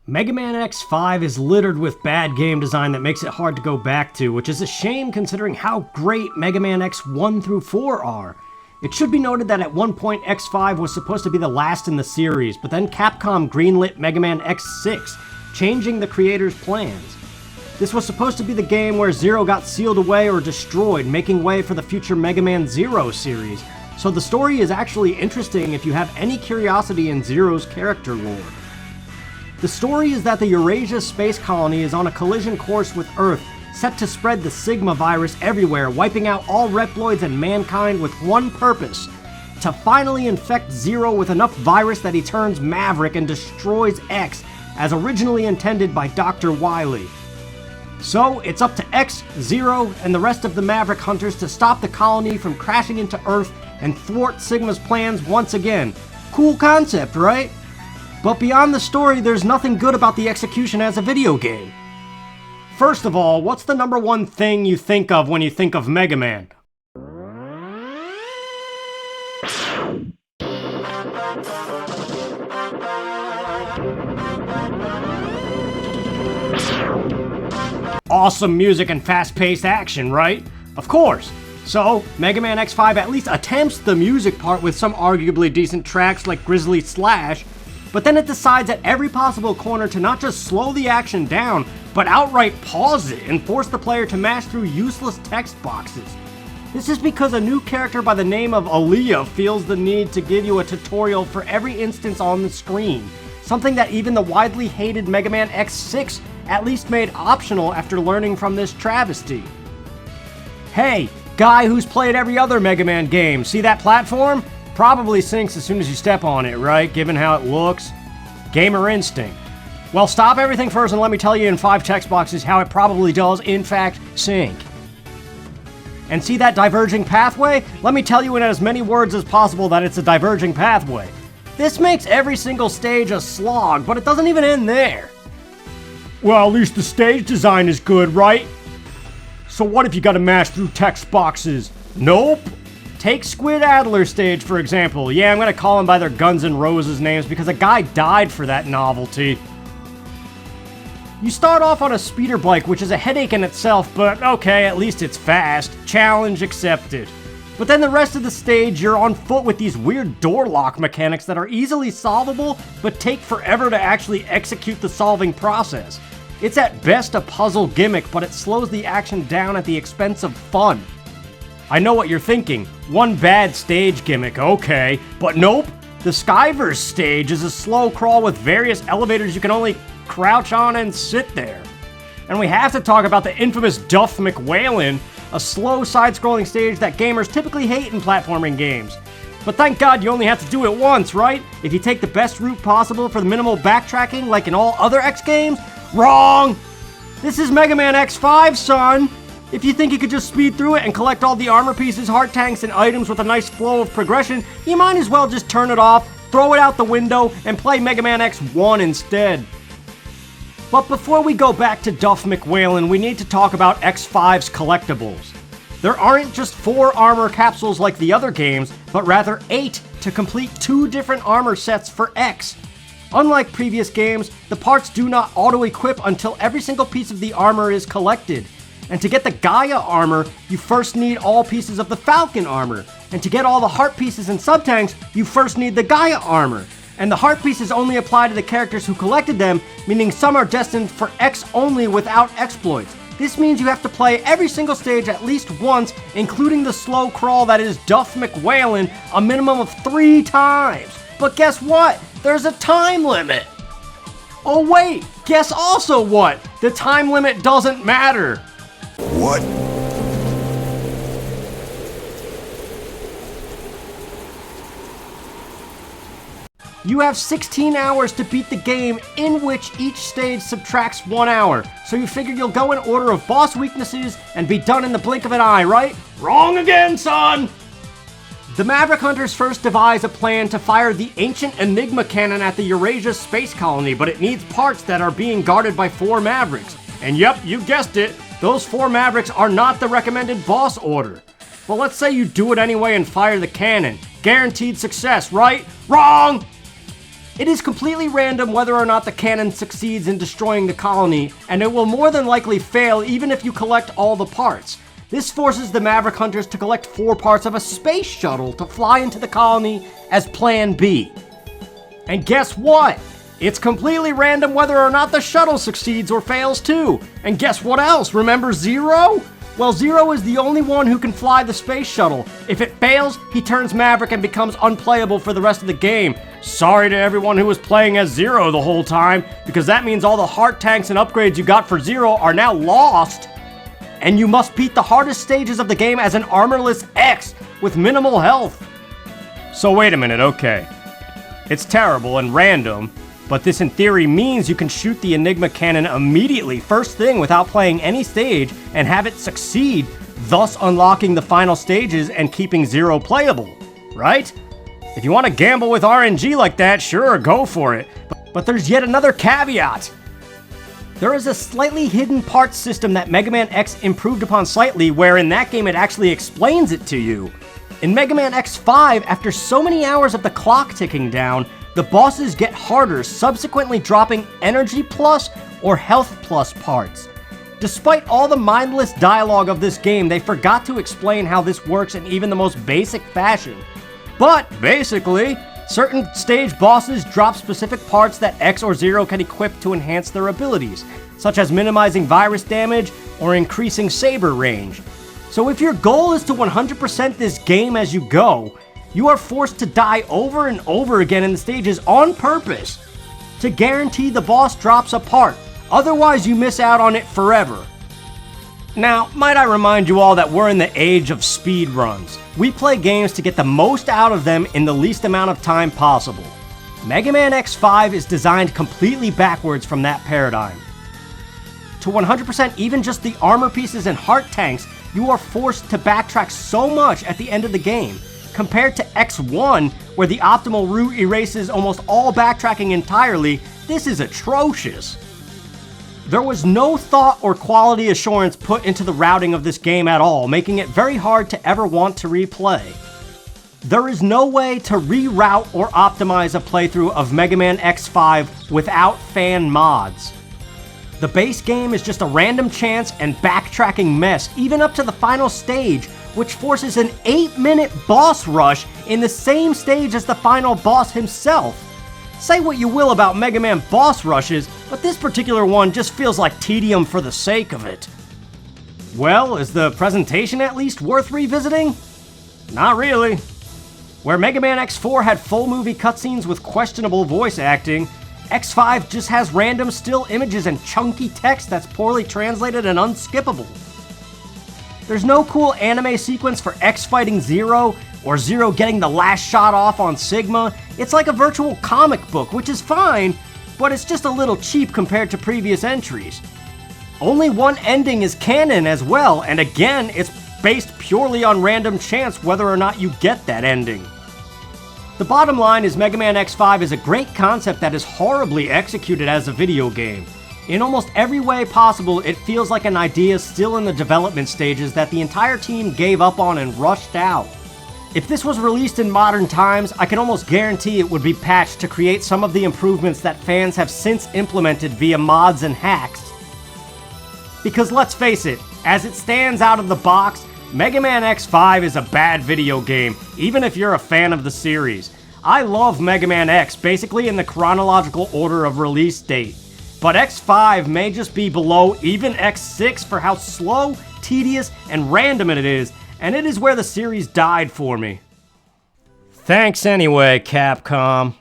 Mega Man X5 is littered with bad game design that makes it hard to go back to, which is a shame considering how great Mega Man X1 through 4 are. It should be noted that at one point X5 was supposed to be the last in the series, but then Capcom greenlit Mega Man X6, changing the creator's plans. This was supposed to be the game where Zero got sealed away or destroyed, making way for the future Mega Man Zero series, so the story is actually interesting if you have any curiosity in Zero's character lore. The story is that the Eurasia space colony is on a collision course with Earth, set to spread the Sigma virus everywhere, wiping out all Reploids and mankind with one purpose: to finally infect Zero with enough virus that he turns Maverick and destroys X, as originally intended by Dr. Wily. So, it's up to X, Zero, and the rest of the Maverick Hunters to stop the colony from crashing into Earth and thwart Sigma's plans once again. Cool concept, right? But beyond the story, there's nothing good about the execution as a video game. First of all, what's the number one thing you think of when you think of Mega Man? Awesome music and fast-paced action, right? Of course! So, Mega Man X5 at least attempts the music part with some arguably decent tracks like Grizzly Slash, but then it decides at every possible corner to not just slow the action down, but outright pause it and force the player to mash through useless text boxes. This is because a new character by the name of Aaliyah feels the need to give you a tutorial for every instance on the screen, something that even the widely hated Mega Man X6 at least made optional after learning from this travesty. Hey, guy who's played every other Mega Man game, see that platform? Probably sinks as soon as you step on it, right? Given how it looks. Gamer instinct. Well, stop everything first and let me tell you in 5 text boxes how it probably does, in fact, sink. And see that diverging pathway? Let me tell you in as many words as possible that it's a diverging pathway. This makes every single stage a slog, but it doesn't even end there. Well, at least the stage design is good, right? So what if you gotta mash through text boxes? Nope. Take Squid Adler stage, for example. Yeah, I'm gonna call them by their Guns N' Roses names because a guy died for that novelty. You start off on a speeder bike, which is a headache in itself, but okay, at least it's fast. Challenge accepted. But then the rest of the stage, you're on foot with these weird door lock mechanics that are easily solvable, but take forever to actually execute the solving process. It's at best a puzzle gimmick, but it slows the action down at the expense of fun. I know what you're thinking. One bad stage gimmick, okay. But nope. The Skyverse stage is a slow crawl with various elevators you can only crouch on and sit there. And we have to talk about the infamous Duff McWhalin, a slow side-scrolling stage that gamers typically hate in platforming games. But thank God you only have to do it once, right? If you take the best route possible for the minimal backtracking like in all other X games, wrong! This is Mega Man X5, son! If you think you could just speed through it and collect all the armor pieces, heart tanks, and items with a nice flow of progression, you might as well just turn it off, throw it out the window, and play Mega Man X1 instead. But before we go back to Duff McWhalin, we need to talk about X5's collectibles. There aren't just 4 armor capsules like the other games, but rather 8 to complete 2 different armor sets for X. Unlike previous games, the parts do not auto-equip until every single piece of the armor is collected. And to get the Gaia armor, you first need all pieces of the Falcon armor. And to get all the heart pieces and sub-tanks, you first need the Gaia armor. And the heart pieces only apply to the characters who collected them, meaning some are destined for X only without exploits. This means you have to play every single stage at least once, including the slow crawl that is Duff McWhalin, a minimum of 3 times. But guess what? There's a time limit. Oh wait, guess also what? The time limit doesn't matter. What? You have 16 hours to beat the game, in which each stage subtracts 1 hour. So you figure you'll go in order of boss weaknesses and be done in the blink of an eye, right? Wrong again, son! The Maverick Hunters first devise a plan to fire the ancient Enigma cannon at the Eurasia space colony, but it needs parts that are being guarded by 4 Mavericks. And yep, you guessed it, those 4 Mavericks are not the recommended boss order. But let's say you do it anyway and fire the cannon. Guaranteed success, right? Wrong! It is completely random whether or not the cannon succeeds in destroying the colony, and it will more than likely fail even if you collect all the parts. This forces the Maverick Hunters to collect 4 parts of a space shuttle to fly into the colony as Plan B. And guess what? It's completely random whether or not the shuttle succeeds or fails too. And guess what else? Remember Zero? Well, Zero is the only one who can fly the space shuttle. If it fails, he turns Maverick and becomes unplayable for the rest of the game. Sorry to everyone who was playing as Zero the whole time, because that means all the heart tanks and upgrades you got for Zero are now lost. And you must beat the hardest stages of the game as an armorless X with minimal health. So wait a minute, okay. It's terrible and random, but this in theory means you can shoot the Enigma cannon immediately, first thing, without playing any stage, and have it succeed, thus unlocking the final stages and keeping Zero playable, right? If you want to gamble with RNG like that, sure, go for it. But there's yet another caveat. There is a slightly hidden parts system that Mega Man X improved upon slightly, where in that game it actually explains it to you. In Mega Man X5, after so many hours of the clock ticking down, the bosses get harder, subsequently dropping Energy Plus or Health Plus parts. Despite all the mindless dialogue of this game, they forgot to explain how this works in even the most basic fashion. But, basically, certain stage bosses drop specific parts that X or Zero can equip to enhance their abilities, such as minimizing virus damage or increasing saber range. So if your goal is to 100% this game as you go, you are forced to die over and over again in the stages on purpose to guarantee the boss drops a part, otherwise you miss out on it forever. Now, might I remind you all that we're in the age of speed runs. We play games to get the most out of them in the least amount of time possible. Mega Man X5 is designed completely backwards from that paradigm. To 100% even just the armor pieces and heart tanks, you are forced to backtrack so much at the end of the game. Compared to X1, where the optimal route erases almost all backtracking entirely, this is atrocious. There was no thought or quality assurance put into the routing of this game at all, making it very hard to ever want to replay. There is no way to reroute or optimize a playthrough of Mega Man X5 without fan mods. The base game is just a random chance and backtracking mess, even up to the final stage, which forces an 8-minute boss rush in the same stage as the final boss himself. Say what you will about Mega Man boss rushes, but this particular one just feels like tedium for the sake of it. Well, is the presentation at least worth revisiting? Not really. Where Mega Man X4 had full movie cutscenes with questionable voice acting, X5 just has random still images and chunky text that's poorly translated and unskippable. There's no cool anime sequence for X fighting Zero, or Zero getting the last shot off on Sigma. It's like a virtual comic book, which is fine, but it's just a little cheap compared to previous entries. Only one ending is canon as well, and again, it's based purely on random chance whether or not you get that ending. The bottom line is Mega Man X5 is a great concept that is horribly executed as a video game. In almost every way possible, it feels like an idea still in the development stages that the entire team gave up on and rushed out. If this was released in modern times, I can almost guarantee it would be patched to create some of the improvements that fans have since implemented via mods and hacks. Because let's face it, as it stands out of the box, Mega Man X5 is a bad video game, even if you're a fan of the series. I love Mega Man X, basically in the chronological order of release date. But X5 may just be below even X6 for how slow, tedious, and random it is, and it is where the series died for me. Thanks anyway, Capcom.